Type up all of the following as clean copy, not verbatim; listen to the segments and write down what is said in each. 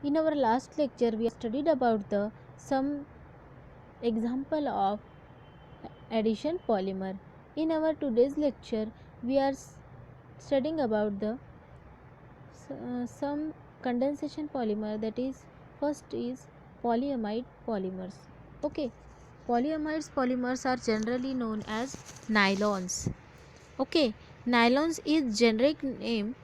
In our last lecture, we studied about the some example of addition polymer. In our today's lecture, we are studying about the some condensation polymer. That is, first is polyamide polymers. Okay, polyamides polymers are generally known as nylons. Okay, nylons is generic name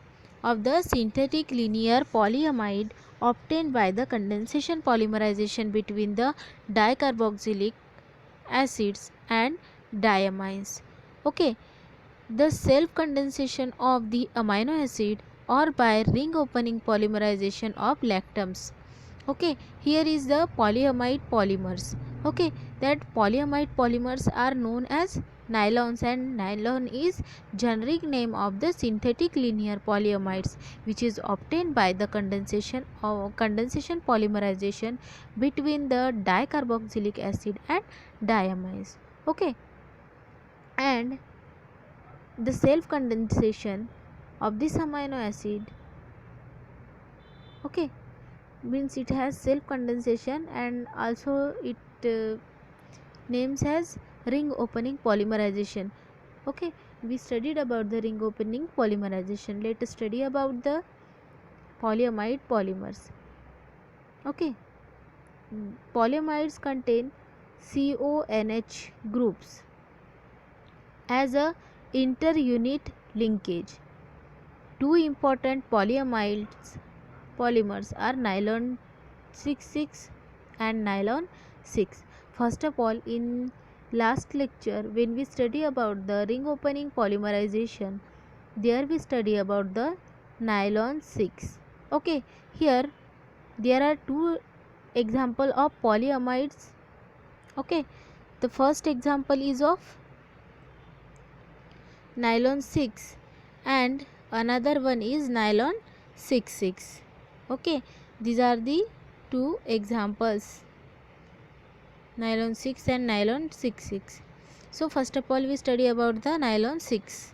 of the synthetic linear polyamide obtained by the condensation polymerization between the dicarboxylic acids and diamines. Okay, the self condensation of the amino acid or by ring opening polymerization of lactams. Okay, here is the polyamide polymers. Okay, that polyamide polymers are known as nylons, and nylon is generic name of the synthetic linear polyamides which is obtained by the condensation polymerization between the dicarboxylic acid and diamines. Okay, and the self condensation of this amino acid, okay, means it has self condensation, and also it names as ring opening polymerization. Okay, we studied about the ring opening polymerization. Let us study about the polyamide polymers. Okay, polyamides contain CONH groups as a inter-unit linkage. Two important polymers are nylon 66 and nylon 6. First of all, in last lecture when we study about the ring opening polymerization, there we study about the nylon 6. Okay, here there are two example of polyamides. Okay, the first example is of nylon 6 and another one is nylon 66. Okay, these are the two examples, nylon 6 and nylon 66. So first of all we study about the nylon 6.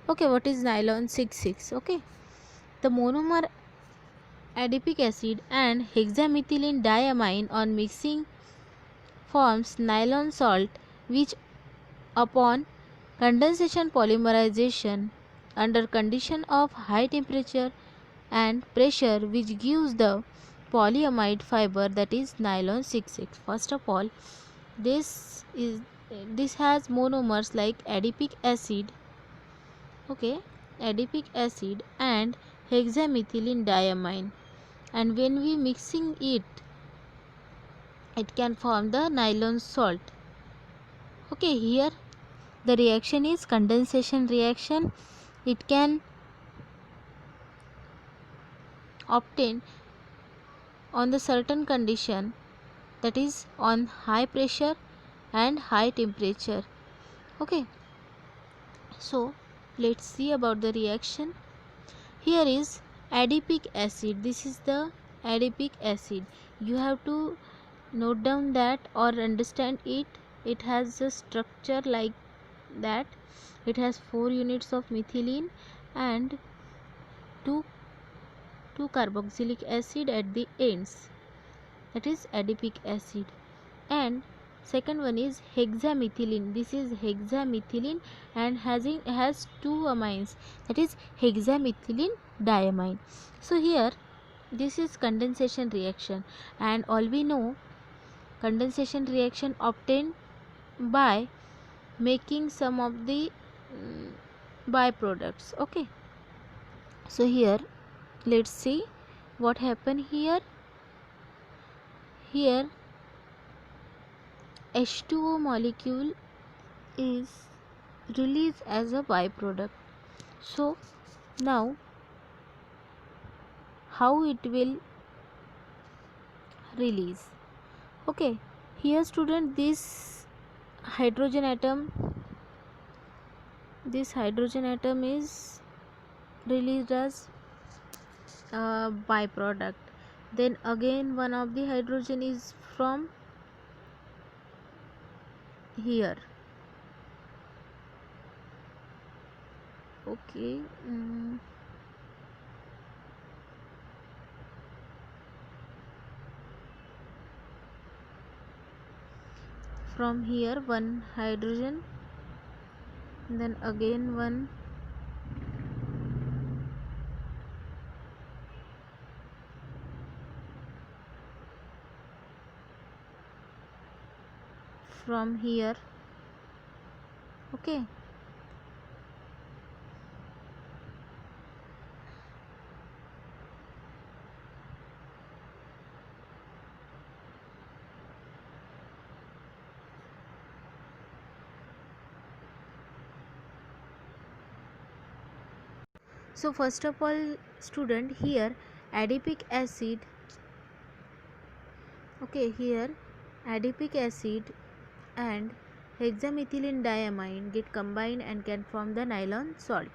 Okay, what is nylon 66? Okay, the monomer adipic acid and hexamethylene diamine on mixing forms nylon salt, which upon condensation polymerization under condition of high temperature and pressure, which gives the polyamide fiber, that is nylon 66. First of all, this is this has monomers like adipic acid, okay, adipic acid and hexamethylene diamine, and when we mixing it can form the nylon salt. Okay, here the reaction is condensation reaction. It can obtain on the certain condition, that is on high pressure and high temperature. Okay, so let's see about the reaction. Here is adipic acid. This is the adipic acid. You have to note down that or understand it. It has a structure like that. It has 4 units of methylene and 2 carboxylic acid at the ends, that is adipic acid. And second one is hexamethylene. This is hexamethylene and has two amines, that is hexamethylene diamine. So here this is condensation reaction, and all we know, condensation reaction obtained by making some of the byproducts. Okay, so here let's see what happened here. Here H2O molecule is released as a byproduct. So now how it will release? Okay, here student, hydrogen atom this hydrogen atom is released as a byproduct. Then again one of the hydrogen is from here. Okay, from here one hydrogen, then again one, from here. Okay, so first of all student, here adipic acid, okay, here adipic acid and hexamethylene diamine get combined and can form the nylon salt.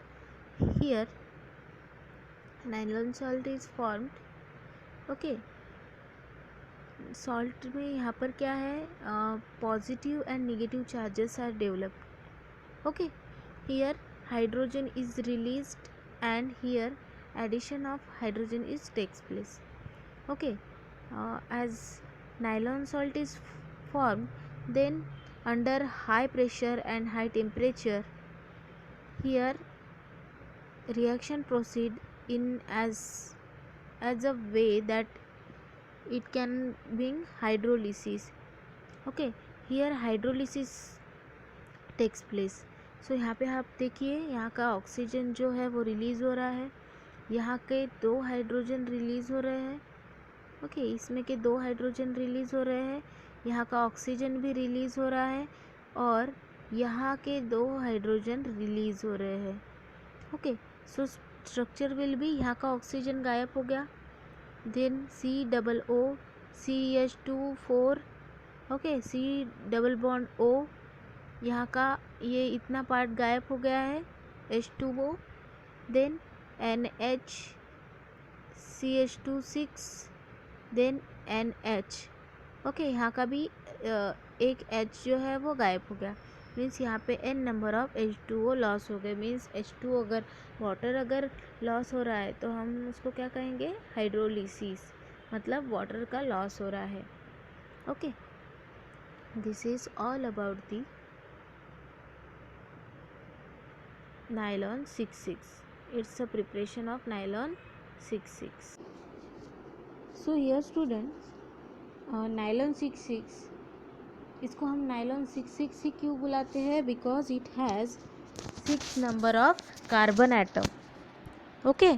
Here nylon salt is formed. okay, salt में यहाँ पर क्या है, positive and negative charges are developed. Okay, here hydrogen is released and here addition of hydrogen is takes place. okay, as nylon salt is formed, then under high pressure and high temperature, here reaction proceed in as a way that it can bring hydrolysis. okay, here hydrolysis takes place. सो यहाँ पे आप देखिए, यहाँ का oxygen जो है वो release हो रहा है, यहाँ के 2 हाइड्रोजन रिलीज़ हो रहे हैं. ओके, इसमें के 2 हाइड्रोजन रिलीज़ हो रहे हैं, यहाँ का ऑक्सीजन भी रिलीज़ हो रहा है और यहाँ के 2 हाइड्रोजन रिलीज़ हो रहे हैं. Okay, so structure will be, यहाँ का ऑक्सीजन गायब हो गया, then COO CH2 4, okay, C double bond O, यहाँ का ये इतना पार्ट गायब हो गया है, H2O, then NH CH2 6, then NH. Okay, यहाँ का भी एक H जो है वो गायब हो गया, मीन्स यहाँ पे n number of H2O loss हो गए. मीन्स H2O अगर वाटर अगर लॉस हो रहा है तो हम उसको क्या कहेंगे, हाइड्रोलिसिस, मतलब वाटर का लॉस हो रहा है. Okay, this is all about the nylon 66. It's a preparation of nylon 66. So here students, nylon 66, इसको हम nylon 66 ही क्यों बुलाते हैं, because it has 6 number of carbon atom. Okay,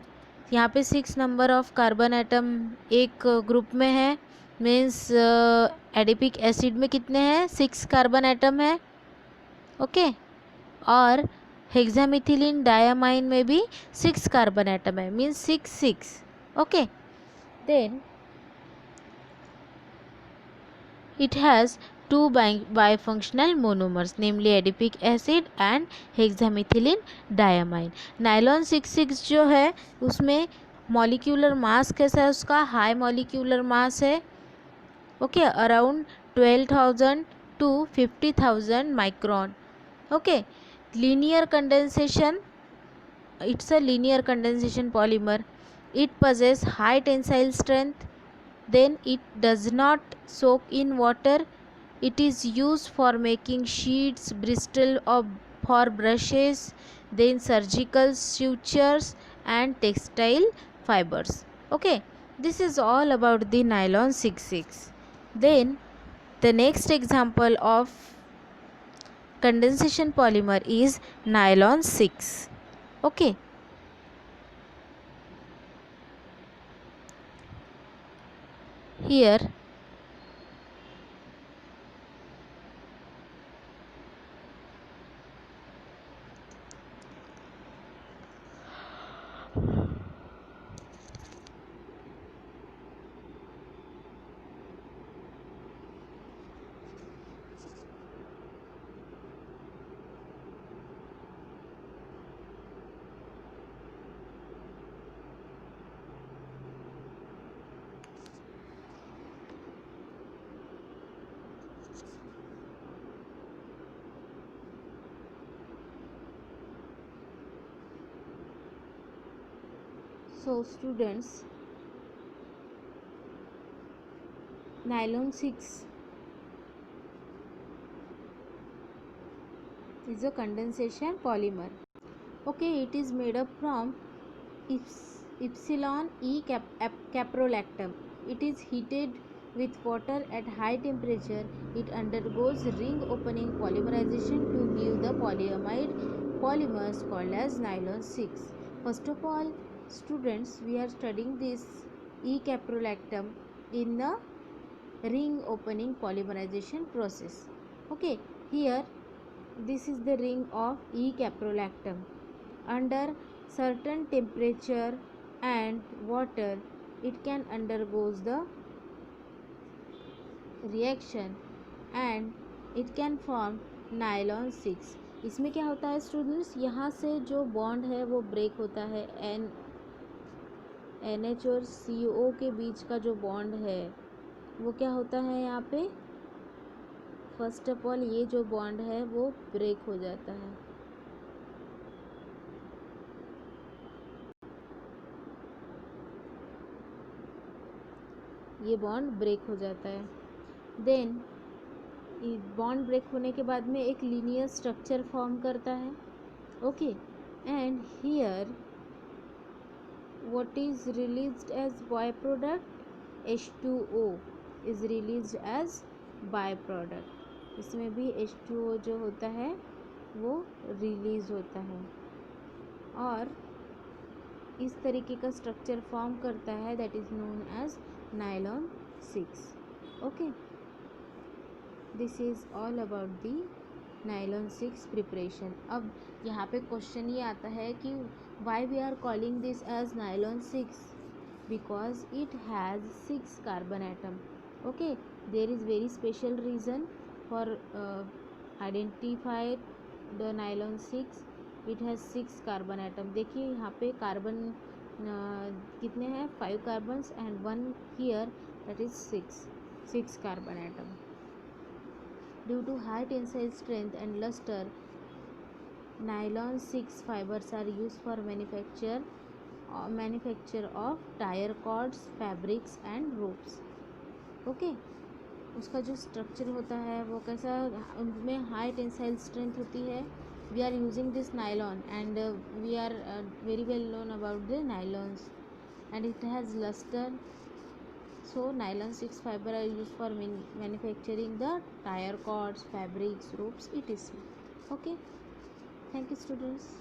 यहाँ पे 6 नंबर ऑफ कार्बन एटम एक ग्रुप में है, मीन्स एडिपिक एसिड में कितने हैं, 6 कार्बन एटम है. ओके, और हेक्सामिथिलीन डायामाइन में भी 6 कार्बन एटम है, means 6. Okay, then it has 2 bifunctional monomers, namely adipic acid and hexamethylene diamine. nylon 66 जो है उसमें मॉलिक्यूलर मास कैसा है, उसका हाई मॉलिक्यूलर मास है. Okay, around 12,000 to 50,000 micron. Okay, linear condensation, it's a linear condensation polymer. It possesses high tensile strength, then it does not soak in water. It is used for making sheets, bristle or for brushes, then surgical sutures and textile fibers. Okay, this is all about the nylon 66. Then the next example of condensation polymer is nylon 6. Okay, here so students, nylon 6 is a condensation polymer. Okay, it is made up from epsilon E caprolactam. It is heated with water at high temperature. It undergoes ring opening polymerization to give the polyamide polymers called as nylon 6. First of all, students, we are studying this E caprolactam in the ring opening polymerization process. Okay, here this is the ring of E caprolactam. Under certain temperature and water, it can undergoes the reaction and it can form nylon 6. इसमें क्या होता है students, यहाँ से जो bond है वो break होता है, NH और CO के बीच का जो बॉन्ड है वो क्या होता है, यहाँ पे फर्स्ट ऑफ ऑल ये जो बॉन्ड है वो ब्रेक हो जाता है. ये बॉन्ड ब्रेक हो जाता है. देन बॉन्ड ब्रेक होने के बाद में एक लीनियर स्ट्रक्चर फॉर्म करता है. Okay, and here what is released as byproduct, H2O is released as byproduct. इसमें भी H2O जो होता है वो रिलीज होता है और इस तरीके का स्ट्रक्चर फॉर्म करता है, that is known as nylon 6. Okay, this is all about the nylon 6 preparation. अब यहाँ पे क्वेश्चन ये आता है कि why we are calling this as nylon 6, because it has 6 carbon atom. Okay, there is very special reason for identify the nylon 6. It has 6 carbon atom. देखिए यहाँ पे कार्बन कितने हैं, 5 carbons and 1 here, that is 6 carbon atom. Due to high tensile strength and luster, nylon 6 fibers are used for manufacture of tire cords, fabrics and ropes. Okay, उसका जो structure होता है वो कैसा, उनमें हाई टेंसाइल स्ट्रेंथ होती है. We are using this nylon and we are very well known about the nylons and it has lustre. So nylon 6 fiber are used for manufacturing the tire cords, fabrics, ropes, etc. Okay, thank you students.